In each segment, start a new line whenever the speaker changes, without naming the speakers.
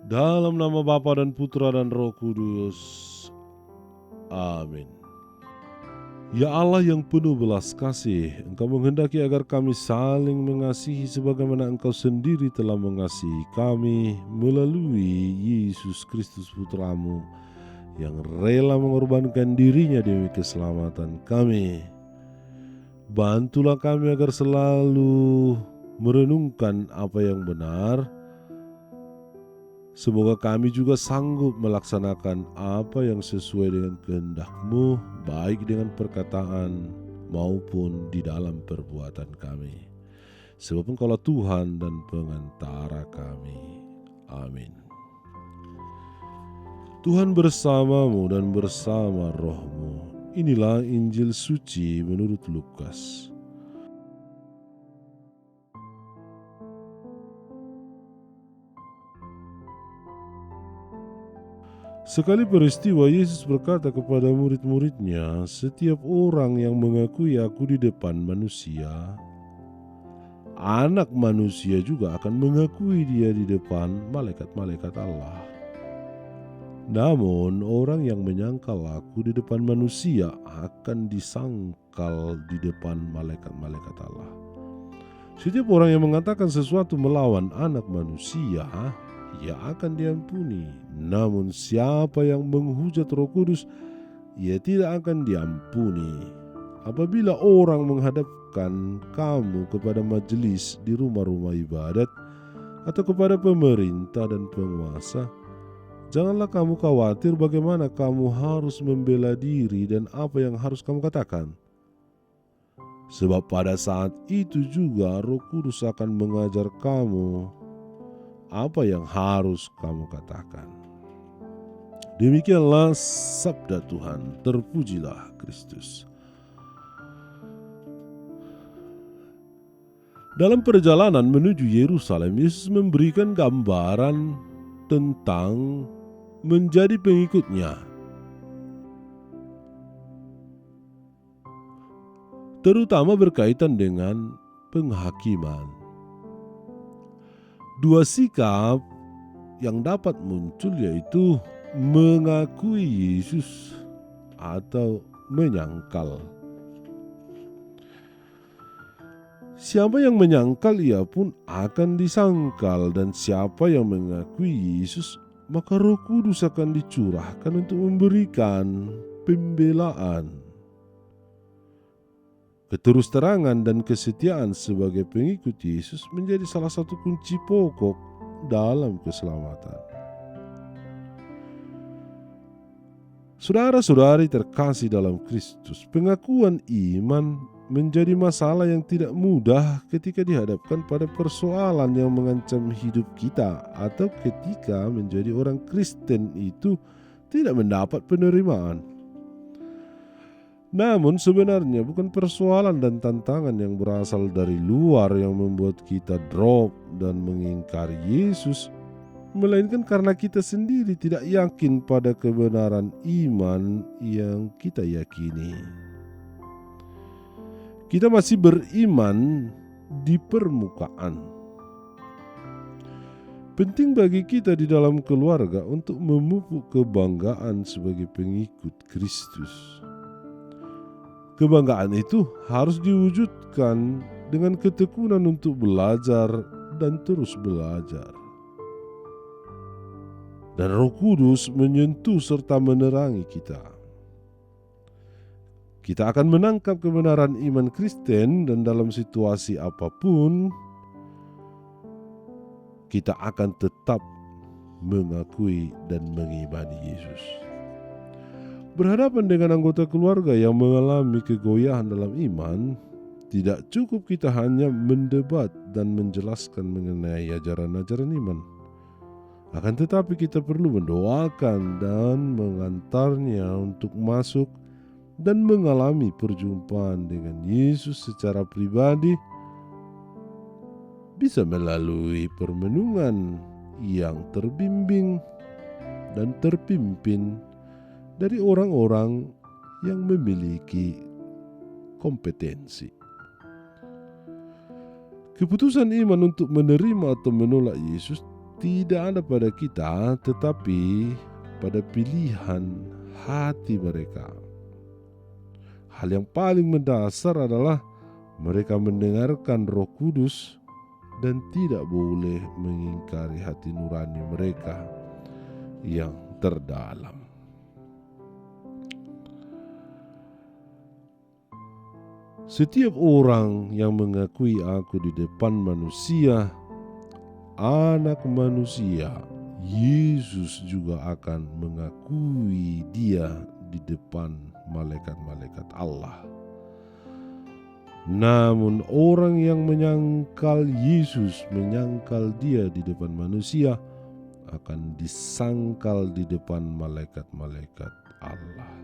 Dalam nama Bapa dan Putra dan Roh Kudus. Amin. Ya Allah yang penuh belas kasih, Engkau menghendaki agar kami saling mengasihi sebagaimana Engkau sendiri telah mengasihi kami melalui Yesus Kristus Putramu yang rela mengorbankan dirinya demi keselamatan kami. Bantulah kami agar selalu merenungkan apa yang benar. Semoga kami juga sanggup melaksanakan apa yang sesuai dengan kehendak-Mu, baik dengan perkataan maupun di dalam perbuatan kami. Sebab Engkaulah Tuhan dan pengantara kami. Amin. Tuhan bersamamu dan bersama rohmu. Inilah Injil suci menurut Lukas. Sekali peristiwa Yesus berkata kepada murid-muridnya, setiap orang yang mengakui aku di depan manusia, Anak Manusia juga akan mengakui dia di depan malaikat-malaikat Allah. Namun orang yang menyangkal aku di depan manusia akan disangkal di depan malaikat-malaikat Allah. Setiap orang yang mengatakan sesuatu melawan Anak Manusia, ia akan diampuni. Namun siapa yang menghujat Roh Kudus, ia tidak akan diampuni. Apabila orang menghadapkan kamu kepada majelis di rumah-rumah ibadat atau kepada pemerintah dan penguasa, janganlah kamu khawatir bagaimana kamu harus membela diri dan apa yang harus kamu katakan. Sebab pada saat itu juga Roh Kudus akan mengajar kamu apa yang harus kamu katakan. Demikianlah sabda Tuhan. Terpujilah Kristus. Dalam perjalanan menuju Yerusalem, Yesus memberikan gambaran tentang menjadi pengikutnya, terutama berkaitan dengan penghakiman. Dua sikap yang dapat muncul yaitu mengakui Yesus atau menyangkal. Siapa yang menyangkal ia pun akan disangkal, dan siapa yang mengakui Yesus maka Roh Kudus akan dicurahkan untuk memberikan pembelaan. Keterus-terangan dan kesetiaan sebagai pengikut Yesus menjadi salah satu kunci pokok dalam keselamatan. Saudara-saudari terkasih dalam Kristus, pengakuan iman menjadi masalah yang tidak mudah ketika dihadapkan pada persoalan yang mengancam hidup kita atau ketika menjadi orang Kristen itu tidak mendapat penerimaan. Namun sebenarnya bukan persoalan dan tantangan yang berasal dari luar yang membuat kita drop dan mengingkari Yesus, melainkan karena kita sendiri tidak yakin pada kebenaran iman yang kita yakini. Kita masih beriman di permukaan. Penting bagi kita di dalam keluarga untuk memupuk kebanggaan sebagai pengikut Kristus. Kebanggaan itu harus diwujudkan dengan ketekunan untuk belajar dan terus belajar. Dan Roh Kudus menyentuh serta menerangi kita. Kita akan menangkap kebenaran iman Kristen, dan dalam situasi apapun kita akan tetap mengakui dan mengimani Yesus. Berhadapan dengan anggota keluarga yang mengalami kegoyahan dalam iman, tidak cukup kita hanya mendebat dan menjelaskan mengenai ajaran-ajaran iman. Akan tetapi kita perlu mendoakan dan mengantarnya untuk masuk dan mengalami perjumpaan dengan Yesus secara pribadi, bisa melalui permenungan yang terbimbing dan terpimpin dari orang-orang yang memiliki kompetensi. Keputusan iman untuk menerima atau menolak Yesus tidak ada pada kita, tetapi pada pilihan hati mereka. Hal yang paling mendasar adalah mereka mendengarkan Roh Kudus dan tidak boleh mengingkari hati nurani mereka yang terdalam. Setiap orang yang mengakui aku di depan manusia, Anak Manusia, Yesus juga akan mengakui dia di depan malaikat-malaikat Allah. Namun orang yang menyangkal Yesus, menyangkal dia di depan manusia, akan disangkal di depan malaikat-malaikat Allah.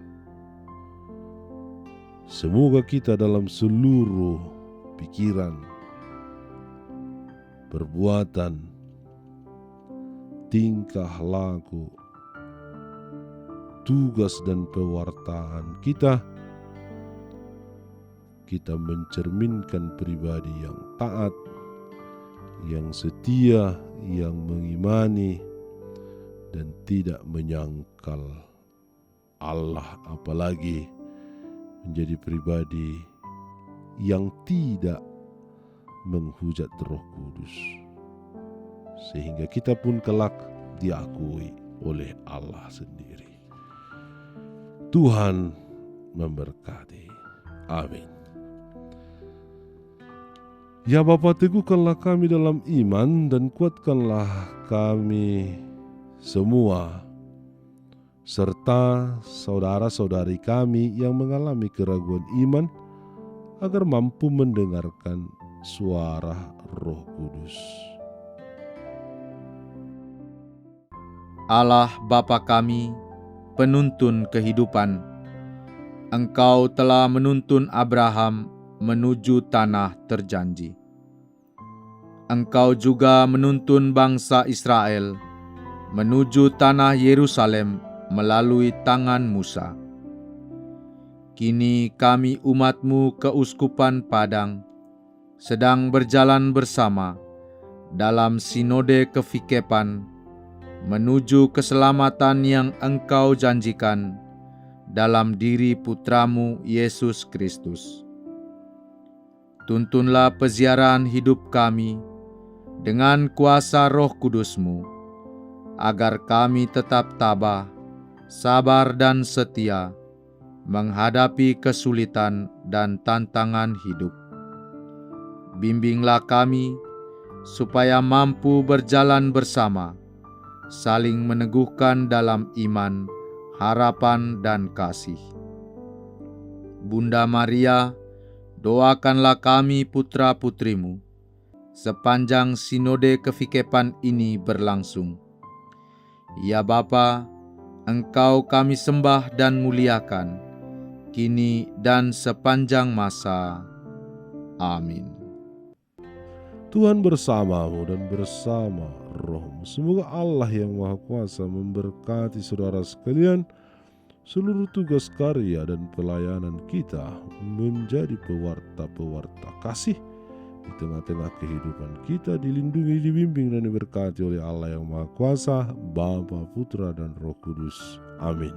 Semoga kita dalam seluruh pikiran, perbuatan, tingkah laku, tugas dan pewartaan kita mencerminkan pribadi yang taat, yang setia, yang mengimani, dan tidak menyangkal Allah, apalagi menjadi pribadi yang tidak menghujat Roh Kudus, sehingga kita pun kelak diakui oleh Allah sendiri. Tuhan memberkati. Amin. Ya Bapa, teguhkanlah kami dalam iman dan kuatkanlah kami semua serta saudara-saudari kami yang mengalami keraguan iman agar mampu mendengarkan suara Roh Kudus.
Allah Bapa kami, penuntun kehidupan, Engkau telah menuntun Abraham menuju tanah terjanji. Engkau juga menuntun bangsa Israel menuju tanah Yerusalem melalui tangan Musa. Kini kami umat-Mu keuskupan Padang sedang berjalan bersama dalam sinode kefikepan menuju keselamatan yang Engkau janjikan dalam diri Putra-Mu Yesus Kristus. Tuntunlah peziarahan hidup kami dengan kuasa Roh Kudus-Mu, agar kami tetap tabah, sabar dan setia menghadapi kesulitan dan tantangan hidup. Bimbinglah kami supaya mampu berjalan bersama, saling meneguhkan dalam iman, harapan dan kasih. Bunda Maria, doakanlah kami putra-putrimu sepanjang sinode kefikepan ini berlangsung. Ya Bapa, Engkau kami sembah dan muliakan, kini dan sepanjang masa. Amin.
Tuhan bersamamu dan bersama rohmu. Semoga Allah yang Maha Kuasa memberkati saudara sekalian, seluruh tugas karya dan pelayanan kita menjadi pewarta-pewarta kasih di tengah-tengah kehidupan kita, dilindungi, dibimbing dan diberkati oleh Allah yang Maha Kuasa, Bapa, Putra dan Roh Kudus. Amin.